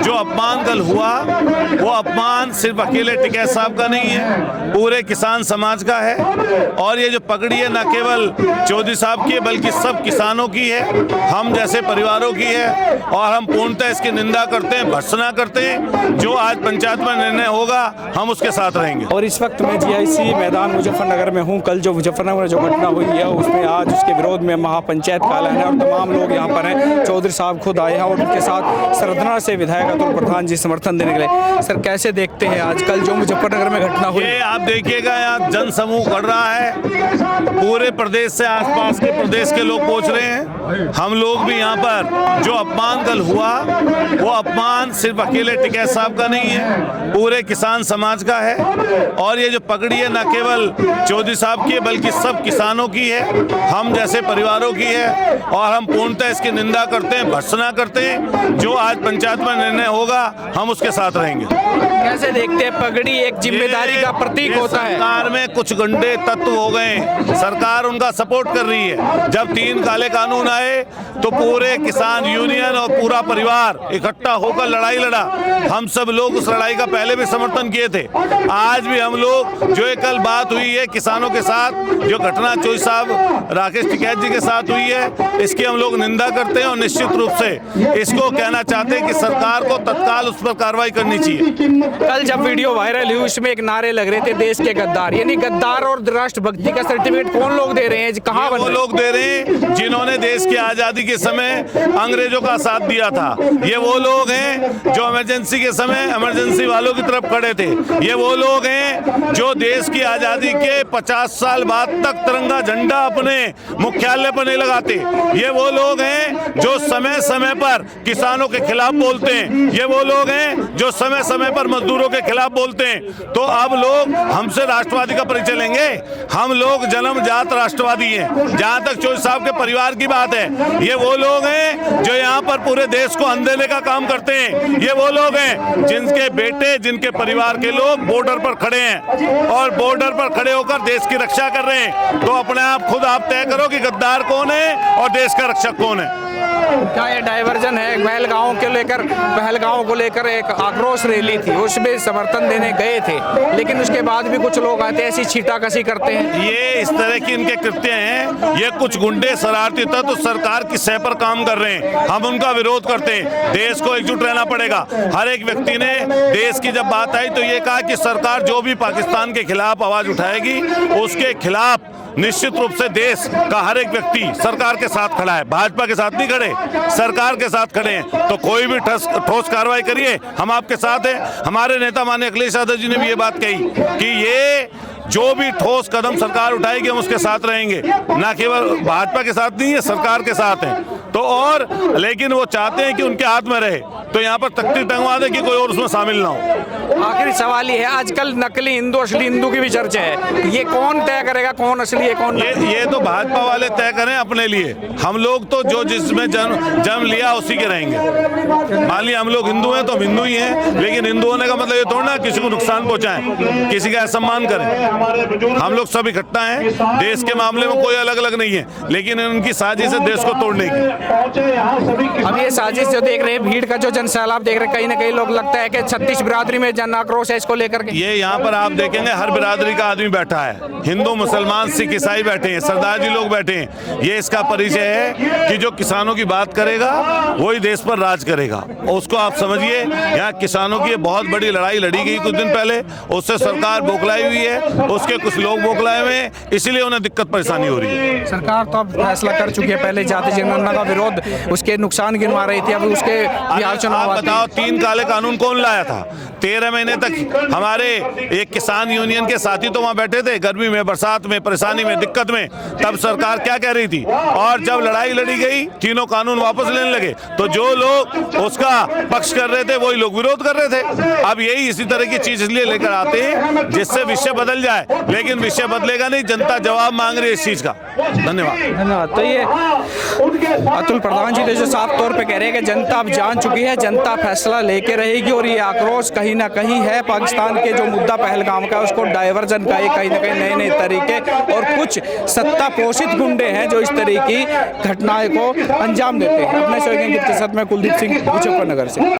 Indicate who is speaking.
Speaker 1: जो अपमान कल हुआ वो अपमान सिर्फ अकेले टिकैत साहब का नहीं है, पूरे किसान समाज का है। और ये जो पगड़ी है न केवल चौधरी साहब की है बल्कि सब किसानों की है, हम जैसे परिवारों की है। और हम पूर्णतः इसकी निंदा करते हैं, भर्त्सना करते हैं। जो आज पंचायत में निर्णय होगा हम उसके साथ रहेंगे।
Speaker 2: और इस वक्त मैं GIC मैदान मुजफ्फरनगर में हूँ। कल जो मुजफ्फरनगर में जो घटना हुई है उसमें आज उसके विरोध में महापंचायत का ऐलान है और तमाम लोग यहाँ पर हैं। चौधरी साहब खुद आए हैं और उनके साथ सरदना से विधायक अतुल प्रधान जी समर्थन देने के लिए। सर कैसे देखते हैं आज कल जो मुजफ्फरनगर में घटना हुई?
Speaker 1: ये आप देखिएगा यहाँ जन समूह बढ़ रहा है, पूरे प्रदेश से आसपास के प्रदेश के लोग पहुँच रहे हैं। हम लोग भी यहाँ पर जो अपमान कल हुआ वो अपमान सिर्फ अकेले टिकैत साहब का नहीं है, पूरे किसान समाज का है। और ये जो पगड़ी है न केवल चौधरी साहब की है बल्कि सब किसानों की है, हम जैसे परिवारों की है। और हम पूर्णतः इसकी निंदा करते हैं, भर्त्सना करते हैं। जो आज पंचायत में निर्णय होगा हम उसके साथ रहेंगे।
Speaker 2: कैसे देखते हैं पगड़ी एक जिम्मेदारी का प्रतीक होता है?
Speaker 1: सरकार में कुछ गंदे तत्व हो गए, सरकार उनका सपोर्ट कर रही है। जब 3 काले कानून आए तो पूरे किसान यूनियन और पूरा परिवार इकट्ठा होकर लड़ाई लड़ा। हम सब लोग उस लड़ाई का पहले भी समर्थन किए थे। आज भी हम लोग जो एक कल बात हुई है किसानों के साथ, जो घटना चौधरी साहब राकेश टिकैत जी के साथ हुई है, इसकी हम लोग निंदा करते हैं। और निश्चित रूप से इसको कहना चाहते हैं कि सरकार को तत्काल उस पर कार्रवाई करनी चाहिए।
Speaker 2: कल जब वीडियो वायरल हुई उसमें एक नारे लग रहे थे देश के गद्दार, यानी गद्दार और राष्ट्रभक्ति का सर्टिफिकेट कौन लोग दे रहे हैं? कहाँ
Speaker 1: वो लोग दे रहे हैं जिन्होंने देश की आजादी के समय अंग्रेजों का साथ दिया था। ये वो लोग हैं जो इमरजेंसी के समय इमरजेंसी वालों की तरफ खड़े थे। ये वो लोग हैं जो देश की आजादी के 50 साल बाद तक तिरंगा झंडा अपने मुख्यालय पर नहीं लगाते। ये वो लोग हैं जो समय समय पर किसानों के खिलाफ बोलते हैं। ये वो लोग हैं जो समय समय पर मजदूरों के खिलाफ बोलते हैं। तो अब लोग हमसे राष्ट्रवादी का परिचय लेंगे? हम लोग जन्मजात राष्ट्रवादी हैं। जहां तक चौधरी साहब के परिवार की बात है, ये वो लोग हैं जो यहाँ पर पूरे देश को अंधेरे का काम करते हैं। ये वो लोग हैं जिनके बेटे, जिनके परिवार के लोग बॉर्डर पर खड़े हैं और बॉर्डर पर खड़े होकर देश की रक्षा कर रहे हैं। तो अपने आप खुद आप तय करो कि गद्दार कौन है और देश का रक्षक कौन है।
Speaker 2: क्या ये डायवर्जन है? पहलगांव को लेकर एक आक्रोश रैली थी, उसमें समर्थन देने गए थे, लेकिन उसके बाद भी कुछ लोग आते ऐसी छीटाकशी करते हैं।
Speaker 1: ये इस तरह की इनके कृत्य हैं। ये कुछ गुंडे शरारती तत्व सरकार की सह पर काम कर रहे हैं, हम उनका विरोध करते हैं। देश को एकजुट रहना पड़ेगा। हर एक व्यक्ति ने देश की जब बात आई तो ये कहा कि सरकार जो भी पाकिस्तान के खिलाफ आवाज उठाएगी उसके खिलाफ निश्चित रूप से देश का हर एक व्यक्ति सरकार के साथ खड़ा है। भाजपा के साथ नहीं खड़े, सरकार के साथ खड़े हैं। तो कोई भी ठोस कार्रवाई करिए, हम आपके साथ हैं। हमारे नेता माननीय अखिलेश यादव जी ने भी ये बात कही कि ये जो भी ठोस कदम सरकार उठाएगी हम उसके साथ रहेंगे। न केवल भाजपा के साथ नहीं है, सरकार के साथ हैं। तो और लेकिन वो चाहते हैं कि उनके हाथ में रहे, तो यहाँ पर तख्ती टंगवा दे कि कोई और उसमें शामिल ना हो।
Speaker 2: आखिरी सवाल ये है, आजकल नकली हिंदू असली हिंदू की भी चर्चा है, ये कौन तय करेगा कौन असली है कौन?
Speaker 1: ये तो भाजपा वाले तय करें अपने लिए। हम लोग तो जो जिसमें जन्म लिया उसी के रहेंगे। मान लिया हम लोग हिंदू हैं तो हम हिंदू ही हैं, लेकिन हिंदू होने का मतलब ये थोड़ा ना किसी को नुकसान पहुंचाएं, किसी का असम्मान करें। हम लोग सब इकट्ठा हैं, देश के मामले में कोई अलग अलग नहीं है, लेकिन उनकी साजिश है देश को तोड़ने की।
Speaker 2: अब ये साजिश जो देख रहे हैं, भीड़ का जो जनसैलाब देख रहे हैं, कहीं ना कहीं लोग लगता है कि 36 बिरादरी में जन आक्रोश है इसको लेकर के।
Speaker 1: ये यहाँ पर आप देखेंगे हर बिरादरी का आदमी बैठा है, हिंदू मुसलमान सिख ईसाई बैठे हैं, सरदार जी लोग बैठे हैं। ये इसका परिचय है कि जो किसानों की बात करेगा वही देश पर राज करेगा। उसको आप समझिए, यहाँ किसानों की बहुत बड़ी लड़ाई लड़ी गई कुछ दिन पहले, उससे सरकार बौखलाई हुई है, उसके कुछ लोग बौखलाए हुए हैं, इसीलिए उन्हें दिक्कत परेशानी हो रही है।
Speaker 2: सरकार तो अब फैसला कर चुकी है, पहले जाति जनगणना का विरोध, उसके नुकसान गिनवा रही थी, अब उसके बिहार चुनाव।
Speaker 1: बताओ 3 काले कानून कौन लाया था? 13 महीने तक हमारे एक किसान यूनियन के साथी तो वहाँ बैठे थे, गर्मी में, बरसात में, परेशानी में, दिक्कत में। तब सरकार क्या कह रही थी? और जब लड़ाई लड़ी गई, तीनों कानून वापस लेने लगे, तो जो लोग उसका पक्ष कर रहे थे वही लोग विरोध कर रहे थे। अब यही इसी तरह की चीज इसलिए लेकर आते हैं जिससे विषय बदल जाए, लेकिन विषय बदलेगा नहीं, जनता जवाब मांग रही है इस चीज का। धन्यवाद।
Speaker 2: तो ये अतुल प्रधान जी ने जो साफ तौर पे कह रहे हैं कि जनता अब जान चुकी है, जनता फैसला लेके रहेगी, और ये आक्रोश कहीं ना कहीं है पाकिस्तान के जो मुद्दा पहलगाम का, उसको डायवर्जन का ये कहीं ना कहीं नए नए तरीके और कुछ सत्ता पोषित गुंडे हैं जो इस तरह की घटनाएं को अंजाम देते हैं। अपने सहयोगी के साथ मैं कुलदीप सिंह मुजफ्फरनगर से।